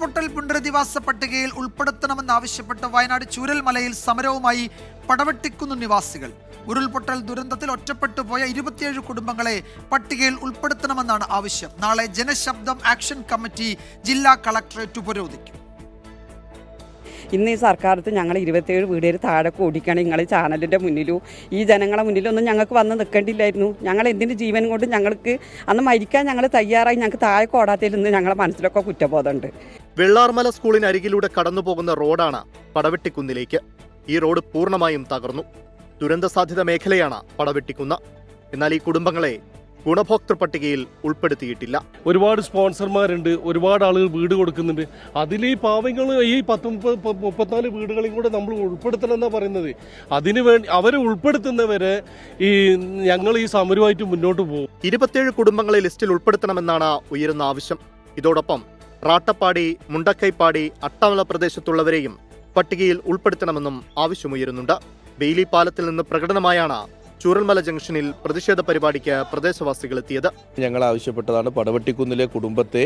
ഉരുൾപൊട്ടൽ പുനരധിവാസ പട്ടികയിൽ ഉൾപ്പെടുത്തണമെന്നാവശ്യപ്പെട്ട് വയനാട് ചൂരൽമലയിൽ സമരവുമായി പടവെട്ടിക്കുന്ന് നിവാസികൾ. ഉരുൾപൊട്ടൽ ദുരന്തത്തിൽ ഒറ്റപ്പെട്ടു പോയ 27 കുടുംബങ്ങളെ പട്ടികയിൽ ഉൾപ്പെടുത്തണമെന്നാണ് ആവശ്യം. നാളെ ജനശബ്ദം ആക്ഷൻ കമ്മിറ്റി ജില്ലാ കളക്ടറേറ്റ് ഉപരോധിക്കും. ഇന്ന് ഈ സർക്കാരത്ത് ഞങ്ങൾ 27 വീടുകൾ താഴെ ഓടിക്കണം. നിങ്ങൾ ചാനലിൻ്റെ മുന്നിലും ഈ ജനങ്ങളെ മുന്നിലൊന്നും ഞങ്ങൾക്ക് വന്ന് നിൽക്കേണ്ടില്ലായിരുന്നു. ഞങ്ങൾ എന്തിന് ജീവൻ കൊണ്ട് ഞങ്ങൾക്ക് അന്ന് മരിക്കാൻ ഞങ്ങൾ തയ്യാറായി. ഞങ്ങൾക്ക് താഴെ ഓടാത്തതിൽ നിന്ന് ഞങ്ങളെ മനസ്സിലൊക്കെ കുറ്റബോധമുണ്ട്. വെള്ളാർമല സ്കൂളിന് അരികിലൂടെ കടന്നുപോകുന്ന റോഡാണ് പടവെട്ടിക്കുന്നിലേക്ക്. ഈ റോഡ് പൂർണ്ണമായും തകർന്നു. ദുരന്ത സാധ്യത മേഖലയാണ് പടവെട്ടിക്കുന്ന്. എന്നാൽ ഈ കുടുംബങ്ങളെ ഗുണഭോക്തൃ പട്ടികയിൽ ഉൾപ്പെടുത്തിയിട്ടില്ല. ഒരുപാട് സ്പോൺസർമാരുണ്ട്, ഒരുപാട് ആളുകൾ വീട് കൊടുക്കുന്നുണ്ട്. അതിൽ ഈ പാവങ്ങൾ ഈ 34 വീടുകളെയും കൂടെ നമ്മൾ ഉൾപ്പെടുത്തണം എന്നാണ് പറയുന്നത്. അതിനു വേണ്ടി അവരെ ഉൾപ്പെടുത്തുന്നവരെ ഞങ്ങൾ ഈ സമരമായിട്ട് മുന്നോട്ട് പോകും. 27 കുടുംബങ്ങളെ ലിസ്റ്റിൽ ഉൾപ്പെടുത്തണമെന്നാണ് ഉയരുന്ന ആവശ്യം. ഇതോടൊപ്പം റാട്ടപ്പാടി, മുണ്ടക്കൈപ്പാടി, അട്ടമല പ്രദേശത്തുള്ളവരെയും പട്ടികയിൽ ഉൾപ്പെടുത്തണമെന്നും ആവശ്യമുയരുന്നുണ്ട്. ബെയിലി പാലത്തിൽ നിന്ന് പ്രകടനമായാണ് ചൂരൽമല ജംഗ്ഷനിൽ പ്രതിഷേധ പരിപാടിക്ക് പ്രദേശവാസികൾ എത്തിയത്. ഞങ്ങൾ ആവശ്യപ്പെട്ടതാണ് പടവെട്ടിക്കുന്നിലെ കുടുംബത്തെ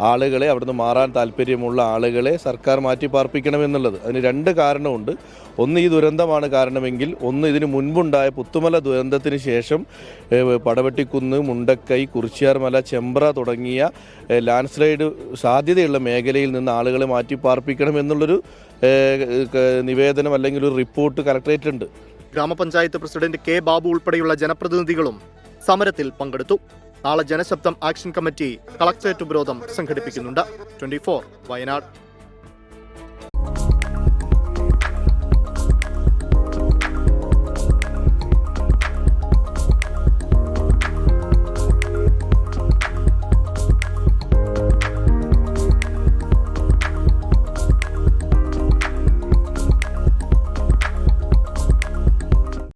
ആളുകളെ അവിടുന്ന് മാറാൻ താല്പര്യമുള്ള ആളുകളെ സർക്കാർ മാറ്റി പാർപ്പിക്കണമെന്നുള്ളത്. അതിന് 2 കാരണമുണ്ട്. ഒന്ന്, ഈ ദുരന്തമാണ് കാരണമെങ്കിൽ, ഒന്ന് ഇതിന് മുൻപുണ്ടായ പുത്തുമല ദുരന്തത്തിന് ശേഷം പടവെട്ടിക്കുന്ന്, മുണ്ടക്കൈ, കുറിച്യാർമല, ചെമ്പ്ര തുടങ്ങിയ ലാൻഡ് സ്ലൈഡ് സാധ്യതയുള്ള മേഖലയിൽ നിന്ന് ആളുകളെ മാറ്റി പാർപ്പിക്കണം എന്നുള്ളൊരു നിവേദനം അല്ലെങ്കിൽ ഒരു റിപ്പോർട്ട് കളക്ടറേറ്റ് ഉണ്ട്. ഗ്രാമപഞ്ചായത്ത് പ്രസിഡന്റ് കെ ബാബു ഉൾപ്പെടെയുള്ള ജനപ്രതിനിധികളും സമരത്തിൽ പങ്കെടുത്തു. നാളെ ജനശബ്ദം ആക്ഷൻ കമ്മിറ്റി കളക്ടറേറ്റ് ഉപരോധം സംഘടിപ്പിക്കുന്നുണ്ട്. 24 വയനാട്.